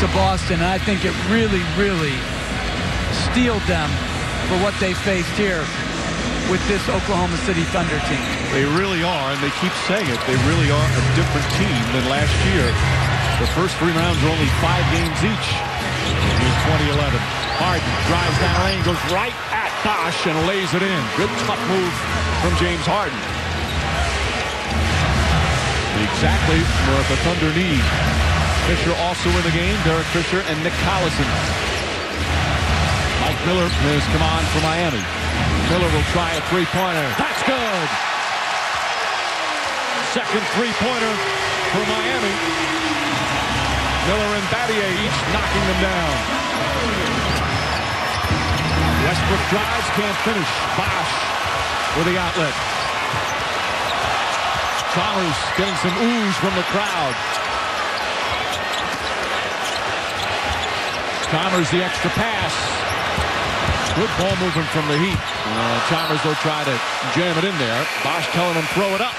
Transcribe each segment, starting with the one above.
to Boston, and I think it really, really steeled them for what they faced here with this Oklahoma City Thunder team. They really are, and they keep saying it. They really are a different team than last year. The first 3 rounds are only 5 games each in 2011. Harden drives down lane, goes right at Bosch and lays it in. Good tough move from James Harden. Exactly what the Thunder need. Fisher also in the game. Derek Fisher and Nick Collison. Mike Miller has come on for Miami. Miller will try a three-pointer. That's good. Second three-pointer for Miami. Miller and Battier each knocking them down. Westbrook drives, can't finish. Bosch with the outlet. Chalmers getting some oohs from the crowd. Chalmers the extra pass. Good ball movement from the Heat. Chalmers will try to jam it in there. Bosch telling him throw it up.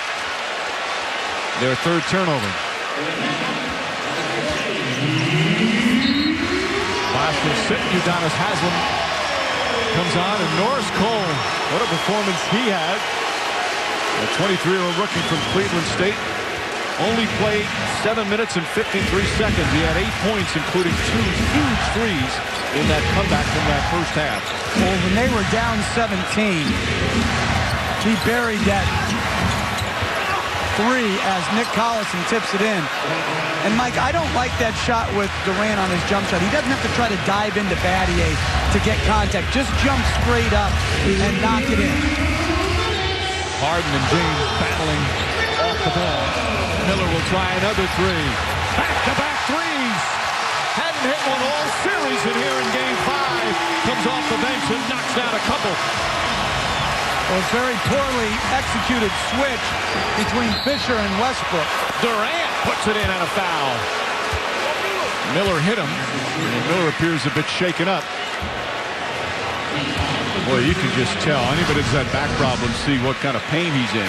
Their third turnover. Bosch will sit. Udonis Haslem comes on, and Norris Cole, what a performance he had. A 23-year-old rookie from Cleveland State. Only played 7 minutes and 53 seconds. He had 8 points, including 2 huge threes in that comeback from that first half. Well, when they were down 17, he buried that 3 as Nick Collison tips it in. And Mike, I don't like that shot with Durant on his jump shot. He doesn't have to try to dive into Battier to get contact. Just jump straight up and knock it in. Harden and James battling off the ball. Miller will try another 3. Back-to-back threes. Hadn't hit one all series in here in Game 5. Comes off the bench and knocks down a couple. A very poorly executed switch between Fisher and Westbrook. Durant puts it in on a foul. Miller hit him. And Miller appears a bit shaken up. Boy, you can just tell. Anybody that's had back problems see what kind of pain he's in.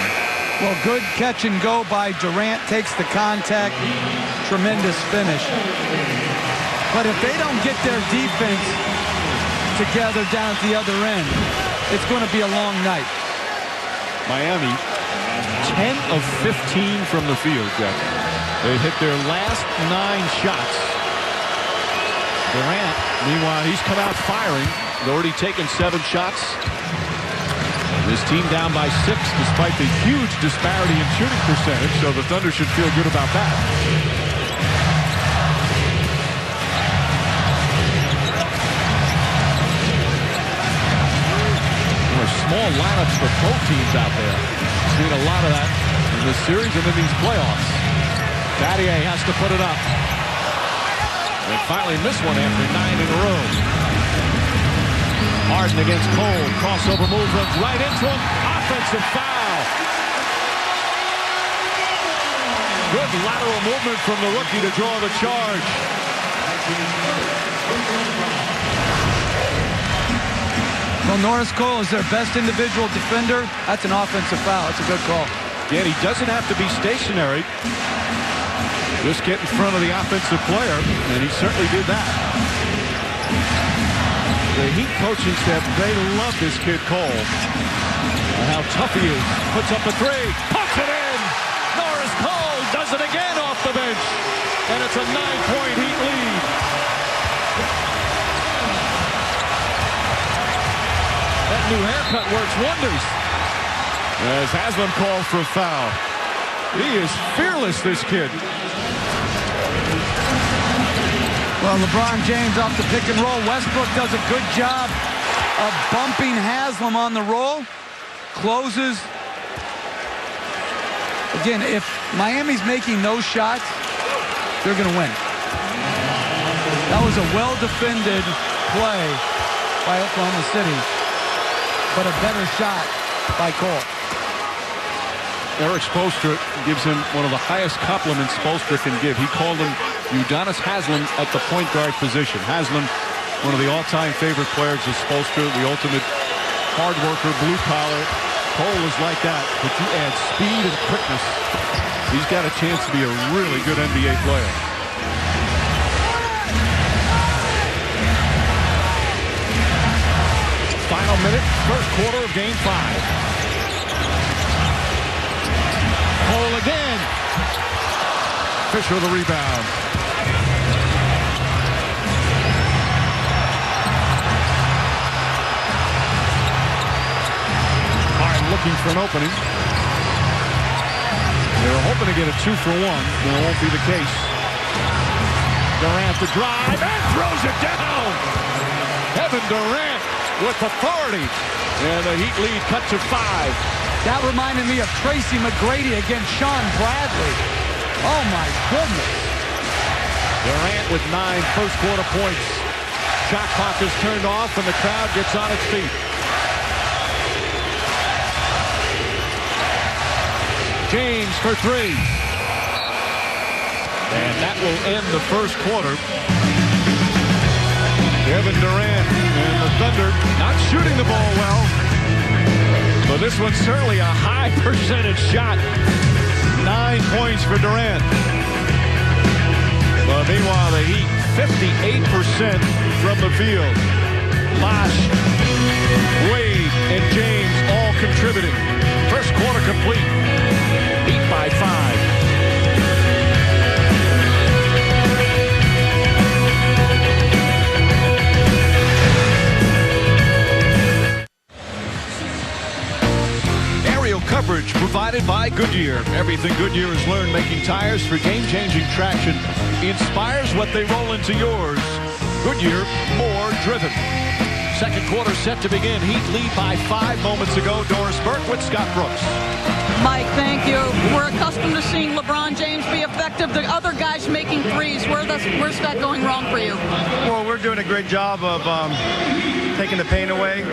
Well, good catch and go by Durant. Takes the contact. Tremendous finish. But if they don't get their defense together down at the other end, it's going to be a long night. Miami, 10 of 15 from the field, Jeff. They hit their last 9 shots. Durant, meanwhile, he's come out firing. He's already taken 7 shots. This team down by 6 despite the huge disparity in shooting percentage, so the Thunder should feel good about that. There are small lineups for both teams out there. Seen a lot of that in this series and in these playoffs. Battier has to put it up. They finally missed one after 9 in a row. Harden against Cole. Crossover move, runs right into him. Offensive foul. Good lateral movement from the rookie to draw the charge. Well, Norris Cole is their best individual defender. That's an offensive foul. It's a good call. Again, he doesn't have to be stationary. Just get in front of the offensive player, and he certainly did that. The Heat coaching staff, they love this kid Cole. And how tough he is. Puts up a 3. Puts it in! Norris Cole does it again off the bench. And it's a 9-point Heat lead. That new haircut works wonders. As Haslem calls for a foul. He is fearless, this kid. Well, LeBron James off the pick and roll. Westbrook does a good job of bumping Haslem on the roll. Closes. Again, if Miami's making those shots, they're going to win. That was a well-defended play by Oklahoma City, but a better shot by Cole. Eric Spoelstra gives him one of the highest compliments Spoelstra can give. He called him Udonis Haslem at the point guard position. Haslem, one of the all-time favorite players of Spoelstra, the ultimate hard worker, blue collar. Cole is like that, but you add speed and quickness. He's got a chance to be a really good NBA player. minute, first quarter of game 5. Cole again. Fisher the rebound. Hard looking for an opening. They were hoping to get a 2-for-1. That won't be the case. Durant to drive and throws it down. Kevin Durant with authority. And the Heat lead cut to 5. That reminded me of Tracy McGrady against Sean Bradley. Oh, my goodness. Durant with 9 first quarter points. Shot clock is turned off and the crowd gets on its feet. James for 3. And that will end the first quarter. Kevin Durant and the Thunder not shooting the ball well. But this one's certainly a high percentage shot. 9 points for Durant. But meanwhile, the Heat 58% from the field. Bosh, Wade, and James all contributing. First quarter complete. Heat by 5. Coverage provided by Goodyear. Everything Goodyear has learned making tires for game-changing traction inspires what they roll into yours. Goodyear, more driven. Second quarter set to begin. Heat lead by 5 moments ago. Doris Burke with Scott Brooks. Mike, thank you. We're accustomed to seeing LeBron James be effective. The other guys making threes. Where's that going wrong for you? Well, we're doing a great job of taking the pain away.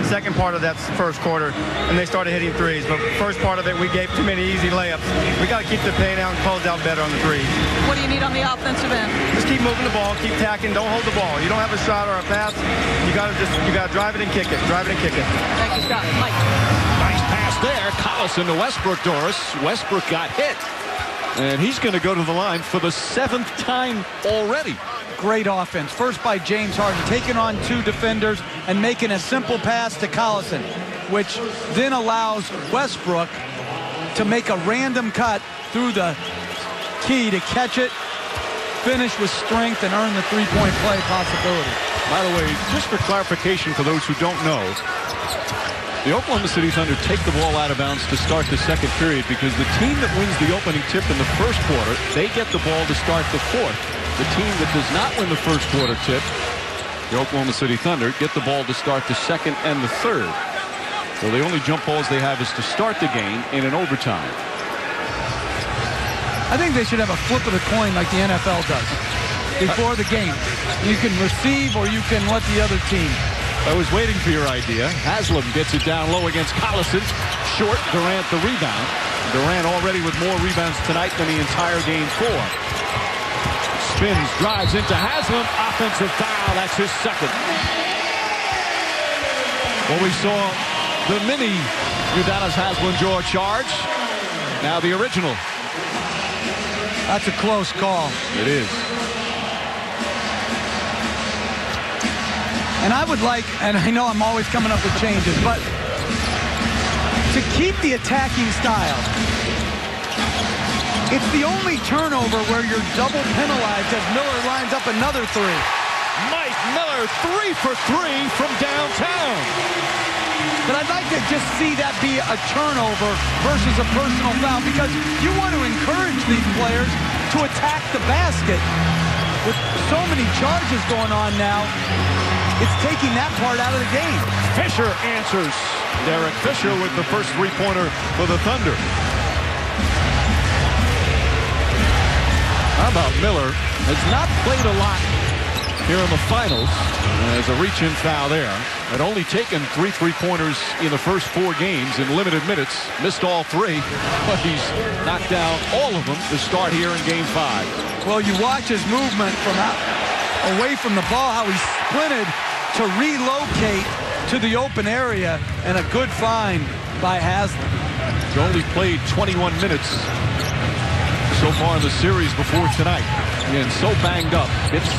Second part of that's first quarter, and they started hitting threes. But first part of it, we gave too many easy layups. We got to keep the pain out and close out better on the threes. What do you need on the offensive end? Just keep moving the ball, keep tacking. Don't hold the ball. You don't have a shot or a pass. You got to drive it and kick it. Drive it and kick it. Thank you, Scott. Mike. Nice pass there. Collison to Westbrook, Doris. Westbrook got hit. And he's going to go to the line for the 7th time already. Great offense. First by James Harden, taking on 2 defenders and making a simple pass to Collison, which then allows Westbrook to make a random cut through the key to catch it, finish with strength, and earn the 3-point play possibility. By the way, just for clarification for those who don't know, the Oklahoma City Thunder take the ball out of bounds to start the second period because the team that wins the opening tip in the first quarter, they get the ball to start the fourth. The team that does not win the first quarter tip, the Oklahoma City Thunder, get the ball to start the second and the third. So the only jump balls they have is to start the game in an overtime. I think they should have a flip of the coin like the NFL does before the game. You can receive or you can let the other team. I was waiting for your idea. Haslam gets it down low against Collison. Short, Durant the rebound. Durant already with more rebounds tonight than the entire game 4. Spins, drives into Haslam. Offensive foul. That's his second. Well, we saw the mini Udonis Haslem draw charge. Now the original. That's a close call. It is. And I would like, and I know I'm always coming up with changes, but to keep the attacking style, it's the only turnover where you're double penalized as Miller lines up another 3. Mike Miller, 3 for 3 from downtown. But I'd like to just see that be a turnover versus a personal foul because you want to encourage these players to attack the basket. With so many charges going on now, it's taking that part out of the game. Fisher answers. Derek Fisher with the first 3-pointer for the Thunder. How about Miller? Has not played a lot here in the finals. There's a reach-in foul there. Had only taken 3 3-pointers in the first 4 games in limited minutes. Missed all 3, but he's knocked down all of them to start here in Game 5. Well, you watch his movement from away from the ball, how he sprinted to relocate to the open area, and a good find by Haslam. He only played 21 minutes so far in the series before tonight. Again, so banged up. It's